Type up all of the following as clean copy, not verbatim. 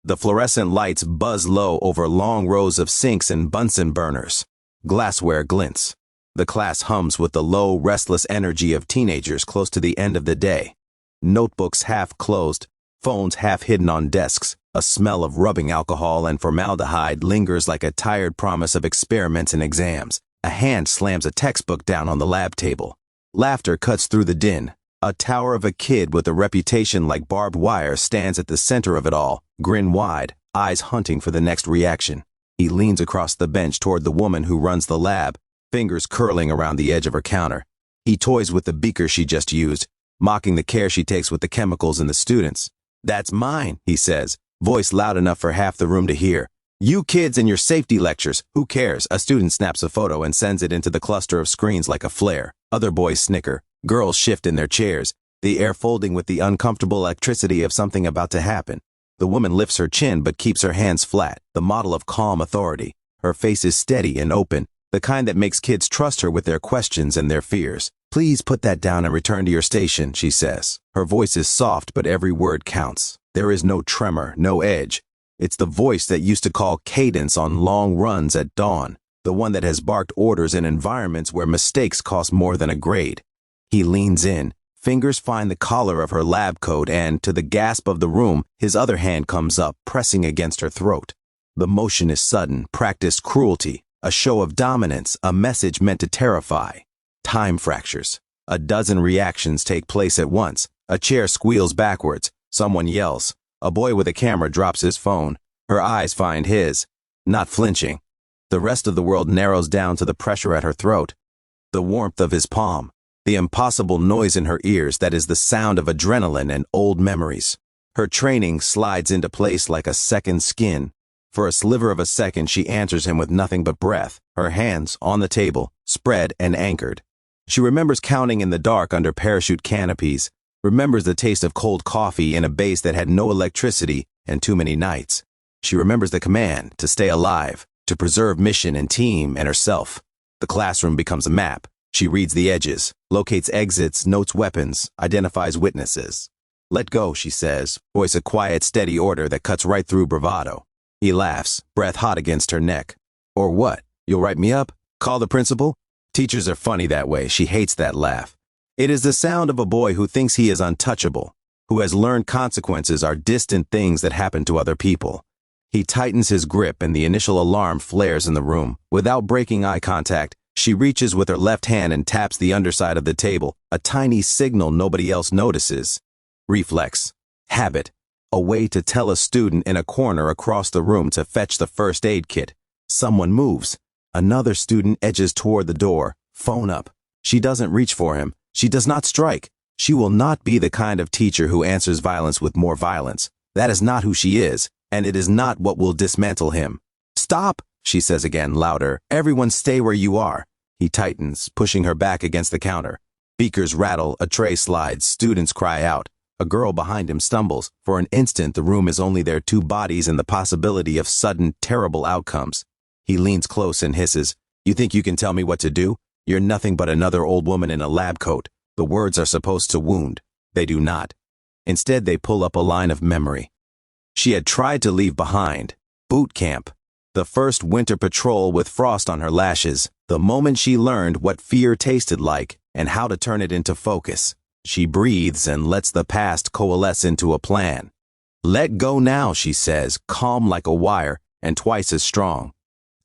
The fluorescent lights buzz low over long rows of sinks and Bunsen burners. Glassware glints. The class hums with the low, restless energy of teenagers close to the end of the day. Notebooks half closed, phones half hidden on desks. A smell of rubbing alcohol and formaldehyde lingers like a tired promise of experiments and exams. A hand slams a textbook down on the lab table. Laughter cuts through the din. A tower of a kid with a reputation like barbed wire stands at the center of it all, grin wide, eyes hunting for the next reaction. He leans across the bench toward the woman who runs the lab, fingers curling around the edge of her counter. He toys with the beaker she just used, mocking the care she takes with the chemicals and the students. "That's mine," he says, voice loud enough for half the room to hear. "You kids and your safety lectures, who cares?" A student snaps a photo and sends it into the cluster of screens like a flare. Other boys snicker. Girls shift in their chairs, the air folding with the uncomfortable electricity of something about to happen. The woman lifts her chin but keeps her hands flat, the model of calm authority. Her face is steady and open, the kind that makes kids trust her with their questions and their fears. "Please put that down and return to your station," she says. Her voice is soft, but every word counts. There is no tremor, no edge. It's the voice that used to call cadence on long runs at dawn, the one that has barked orders in environments where mistakes cost more than a grade. He leans in, fingers find the collar of her lab coat, and, to the gasp of the room, his other hand comes up, pressing against her throat. The motion is sudden, practiced cruelty, a show of dominance, a message meant to terrify. Time fractures. A dozen reactions take place at once. A chair squeals backwards. Someone yells. A boy with a camera drops his phone. Her eyes find his, not flinching. The rest of the world narrows down to the pressure at her throat, the warmth of his palm, the impossible noise in her ears that is the sound of adrenaline and old memories. Her training slides into place like a second skin. For a sliver of a second, she answers him with nothing but breath, her hands on the table, spread and anchored. She remembers counting in the dark under parachute canopies, remembers the taste of cold coffee in a base that had no electricity and too many nights. She remembers the command to stay alive, to preserve mission and team and herself. The classroom becomes a map. She reads the edges, locates exits, notes weapons, identifies witnesses. "Let go," she says, voice a quiet, steady order that cuts right through bravado. He laughs, breath hot against her neck. "Or what? You'll write me up? Call the principal?" Teachers are funny that way. She hates that laugh. It is the sound of a boy who thinks he is untouchable, who has learned consequences are distant things that happen to other people. He tightens his grip and the initial alarm flares in the room. Without breaking eye contact, she reaches with her left hand and taps the underside of the table, a tiny signal nobody else notices. Reflex. Habit. A way to tell a student in a corner across the room to fetch the first aid kit. Someone moves. Another student edges toward the door, phone up. She doesn't reach for him. She does not strike. She will not be the kind of teacher who answers violence with more violence. That is not who she is, and it is not what will dismantle him. "Stop," she says again, louder. "Everyone stay where you are." He tightens, pushing her back against the counter. Beakers rattle, a tray slides, students cry out. A girl behind him stumbles. For an instant, the room is only their two bodies and the possibility of sudden, terrible outcomes. He leans close and hisses, "You think you can tell me what to do? You're nothing but another old woman in a lab coat." The words are supposed to wound. They do not. Instead, they pull up a line of memory. She had tried to leave behind. Boot camp. The first winter patrol with frost on her lashes. The moment she learned what fear tasted like and how to turn it into focus. She breathes and lets the past coalesce into a plan. "Let go now," she says, calm like a wire and twice as strong.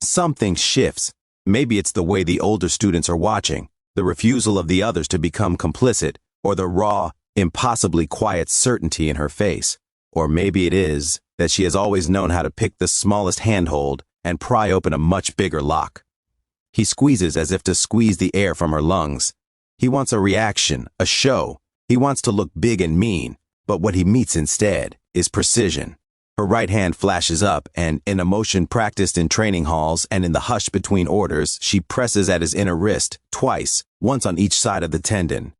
Something shifts. Maybe it's the way the older students are watching, the refusal of the others to become complicit, or the raw, impossibly quiet certainty in her face. Or maybe it is that she has always known how to pick the smallest handhold and pry open a much bigger lock. He squeezes as if to squeeze the air from her lungs. He wants a reaction, a show. He wants to look big and mean, but what he meets instead is precision. Her right hand flashes up, and in a motion practiced in training halls and in the hush between orders, she presses at his inner wrist, twice, once on each side of the tendon.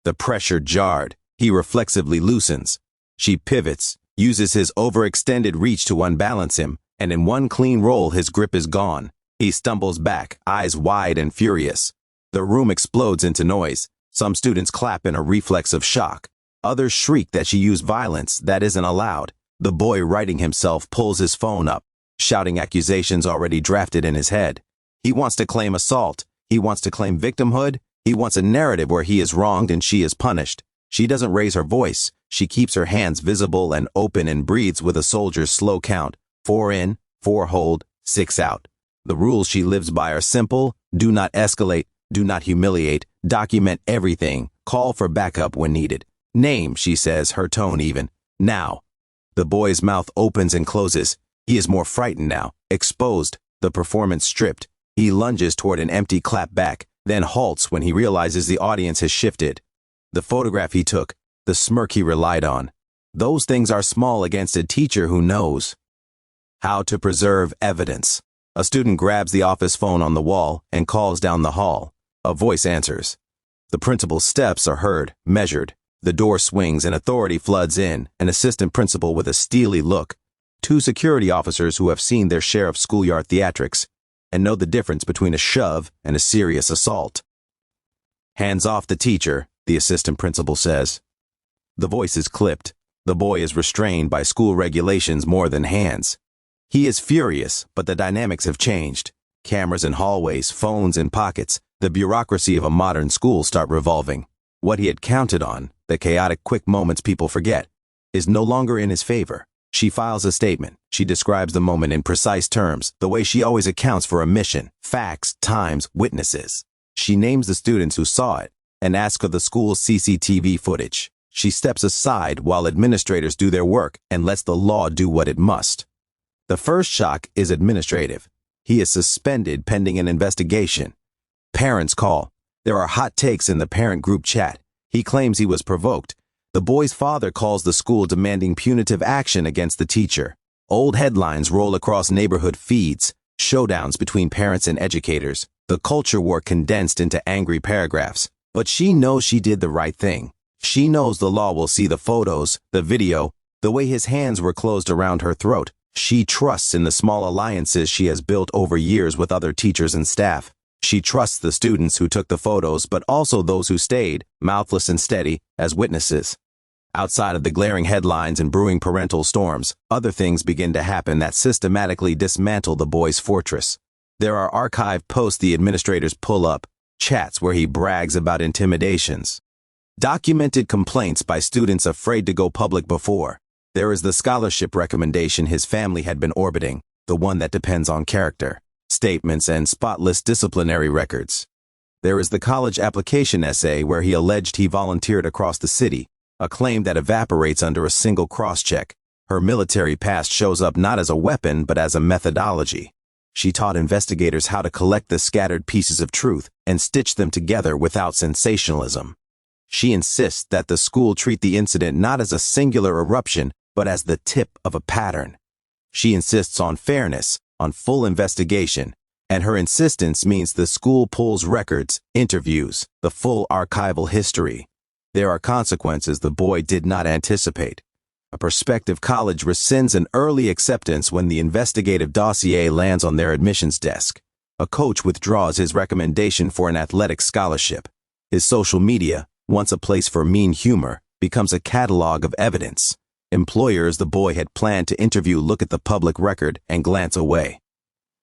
The pressure jarred. He reflexively loosens. She pivots, uses his overextended reach to unbalance him, and in one clean roll his grip is gone. He stumbles back, eyes wide and furious. The room explodes into noise. Some students clap in a reflex of shock. Others shriek that she used violence that isn't allowed. The boy writing himself pulls his phone up, shouting accusations already drafted in his head. He wants to claim assault. He wants to claim victimhood. He wants a narrative where he is wronged and she is punished. She doesn't raise her voice. She keeps her hands visible and open and breathes with a soldier's slow count. 4 in, 4 hold, 6 out. The rules she lives by are simple. Do not escalate. Do not humiliate. Document everything. Call for backup when needed. Name, she says, her tone even. Now. The boy's mouth opens and closes. He is more frightened now, exposed, the performance stripped. He lunges toward an empty clapback, then halts when he realizes the audience has shifted. The photograph he took, the smirk he relied on. Those things are small against a teacher who knows how to preserve evidence. A student grabs the office phone on the wall and calls down the hall. A voice answers. The principal's steps are heard, measured. The door swings and authority floods in, an assistant principal with a steely look. 2 security officers who have seen their share of schoolyard theatrics and know the difference between a shove and a serious assault. Hands off the teacher, the assistant principal says. The voice is clipped. The boy is restrained by school regulations more than hands. He is furious, but the dynamics have changed. Cameras in hallways, phones in pockets, the bureaucracy of a modern school start revolving. What he had counted on, the chaotic quick moments people forget, is no longer in his favor. She files a statement. She describes the moment in precise terms, the way she always accounts for a mission, facts, times, witnesses. She names the students who saw it and asks for the school's CCTV footage. She steps aside while administrators do their work and lets the law do what it must. The first shock is administrative. He is suspended pending an investigation. Parents call. There are hot takes in the parent group chat. He claims he was provoked. The boy's father calls the school demanding punitive action against the teacher. Old headlines roll across neighborhood feeds, showdowns between parents and educators, the culture war condensed into angry paragraphs. But she knows she did the right thing. She knows the law will see the photos, the video, the way his hands were closed around her throat. She trusts in the small alliances she has built over years with other teachers and staff. She trusts the students who took the photos, but also those who stayed, mouthless and steady, as witnesses. Outside of the glaring headlines and brewing parental storms, other things begin to happen that systematically dismantle the boy's fortress. There are archived posts the administrators pull up, chats where he brags about intimidations. Documented complaints by students afraid to go public before. There is the scholarship recommendation his family had been orbiting, the one that depends on character, statements, and spotless disciplinary records. There is the college application essay where he alleged he volunteered across the city, a claim that evaporates under a single cross-check. Her military past shows up not as a weapon but as a methodology. She taught investigators how to collect the scattered pieces of truth and stitch them together without sensationalism. She insists that the school treat the incident not as a singular eruption, but as the tip of a pattern. She insists on fairness, on full investigation, and her insistence means the school pulls records, interviews, the full archival history. There are consequences the boy did not anticipate. A prospective college rescinds an early acceptance when the investigative dossier lands on their admissions desk. A coach withdraws his recommendation for an athletic scholarship. His social media, once a place for mean humor, becomes a catalog of evidence. Employers the boy had planned to interview look at the public record and glance away.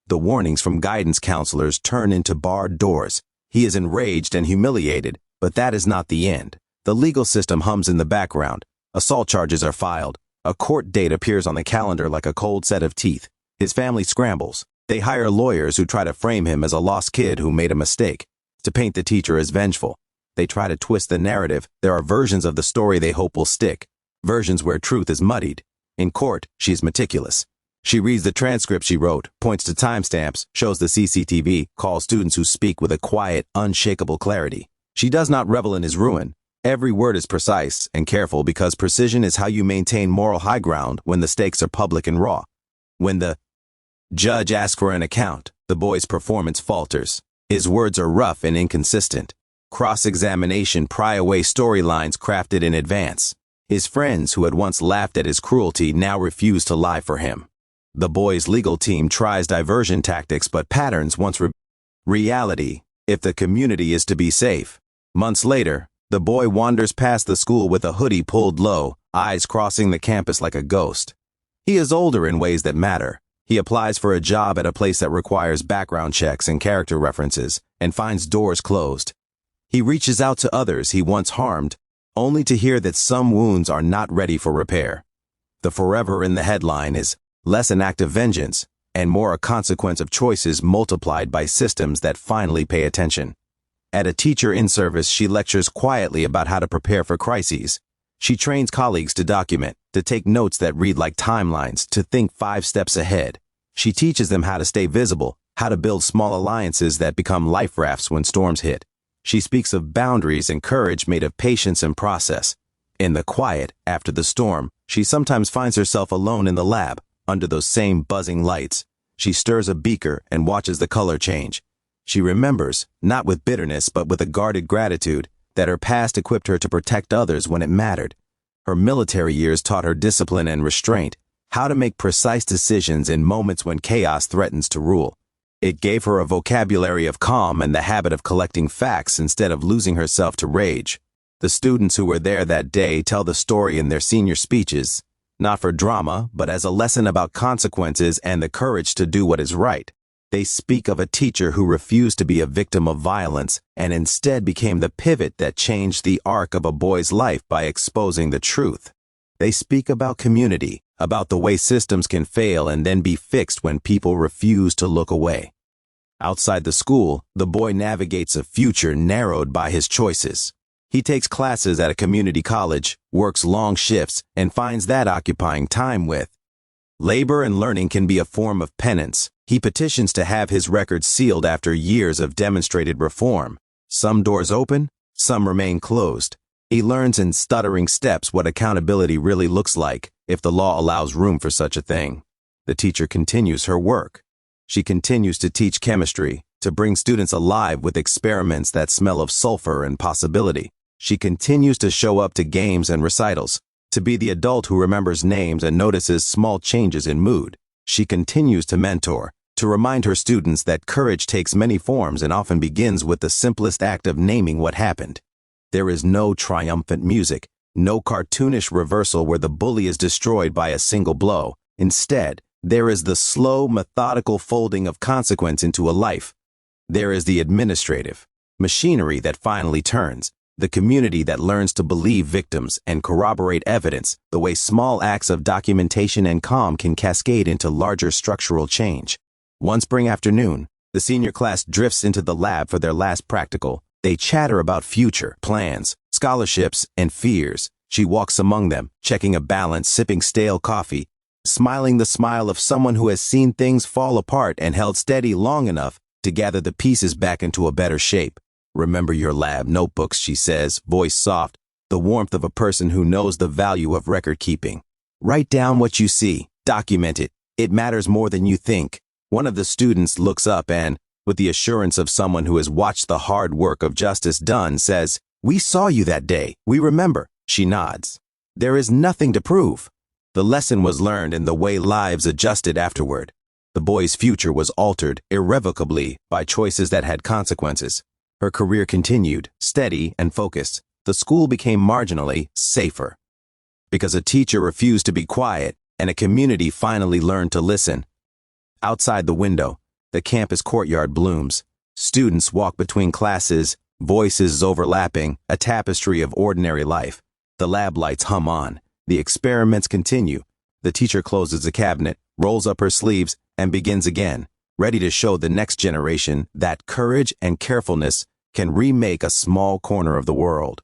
The warnings from guidance counselors turn into barred doors. He is enraged and humiliated, but that is not the end. The legal system hums in the background. Assault charges are filed. A court date appears on the calendar like a cold set of teeth. His family scrambles. They hire lawyers who try to frame him as a lost kid who made a mistake, to paint the teacher as vengeful. They try to twist the narrative. There are versions of the story they hope will stick, versions where truth is muddied. In court, she is meticulous. She reads the transcript she wrote, points to timestamps, shows the CCTV, calls students who speak with a quiet, unshakable clarity. She does not revel in his ruin. Every word is precise and careful because precision is how you maintain moral high ground when the stakes are public and raw. When the judge asks for an account, the boy's performance falters. His words are rough and inconsistent. Cross-examination pry away storylines crafted in advance. His friends who had once laughed at his cruelty now refuse to lie for him. The boy's legal team tries diversion tactics, but patterns once reality, if the community is to be safe. Months later, the boy wanders past the school with a hoodie pulled low, eyes crossing the campus like a ghost. He is older in ways that matter. He applies for a job at a place that requires background checks and character references and finds doors closed. He reaches out to others he once harmed, only to hear that some wounds are not ready for repair. The forever in the headline is less an act of vengeance and more a consequence of choices multiplied by systems that finally pay attention. At a teacher in service, she lectures quietly about how to prepare for crises. She trains colleagues to document, to take notes that read like timelines, to think 5 steps ahead. She teaches them how to stay visible, how to build small alliances that become life rafts when storms hit. She speaks of boundaries and courage made of patience and process. In the quiet, after the storm, she sometimes finds herself alone in the lab, under those same buzzing lights. She stirs a beaker and watches the color change. She remembers, not with bitterness but with a guarded gratitude, that her past equipped her to protect others when it mattered. Her military years taught her discipline and restraint, how to make precise decisions in moments when chaos threatens to rule. It gave her a vocabulary of calm and the habit of collecting facts instead of losing herself to rage. The students who were there that day tell the story in their senior speeches, not for drama, but as a lesson about consequences and the courage to do what is right. They speak of a teacher who refused to be a victim of violence and instead became the pivot that changed the arc of a boy's life by exposing the truth. They speak about community, about the way systems can fail and then be fixed when people refuse to look away. Outside the school, the boy navigates a future narrowed by his choices. He takes classes at a community college, works long shifts, and finds that occupying time with. Labor and learning can be a form of penance. He petitions to have his record sealed after years of demonstrated reform. Some doors open, some remain closed. He learns in stuttering steps what accountability really looks like, if the law allows room for such a thing. The teacher continues her work. She continues to teach chemistry, to bring students alive with experiments that smell of sulfur and possibility. She continues to show up to games and recitals, to be the adult who remembers names and notices small changes in mood. She continues to mentor, to remind her students that courage takes many forms and often begins with the simplest act of naming what happened. There is no triumphant music, no cartoonish reversal where the bully is destroyed by a single blow. Instead, there is the slow, methodical folding of consequence into a life. There is the administrative machinery that finally turns, the community that learns to believe victims and corroborate evidence, the way small acts of documentation and calm can cascade into larger structural change. One spring afternoon, the senior class drifts into the lab for their last practical. They chatter about future plans, scholarships, and fears. She walks among them, checking a balance, sipping stale coffee, smiling the smile of someone who has seen things fall apart and held steady long enough to gather the pieces back into a better shape. Remember your lab notebooks, she says, voice soft, the warmth of a person who knows the value of record keeping. Write down what you see, document it. It matters more than you think. One of the students looks up and, with the assurance of someone who has watched the hard work of justice done, says, "We saw you that day. We remember." She nods. There is nothing to prove. The lesson was learned in the way lives adjusted afterward. The boy's future was altered irrevocably by choices that had consequences. Her career continued, steady and focused. The school became marginally safer. Because a teacher refused to be quiet and a community finally learned to listen. Outside the window, the campus courtyard blooms. Students walk between classes, voices overlapping, a tapestry of ordinary life. The lab lights hum on. The experiments continue. The teacher closes the cabinet, rolls up her sleeves, and begins again, ready to show the next generation that courage and carefulness can remake a small corner of the world.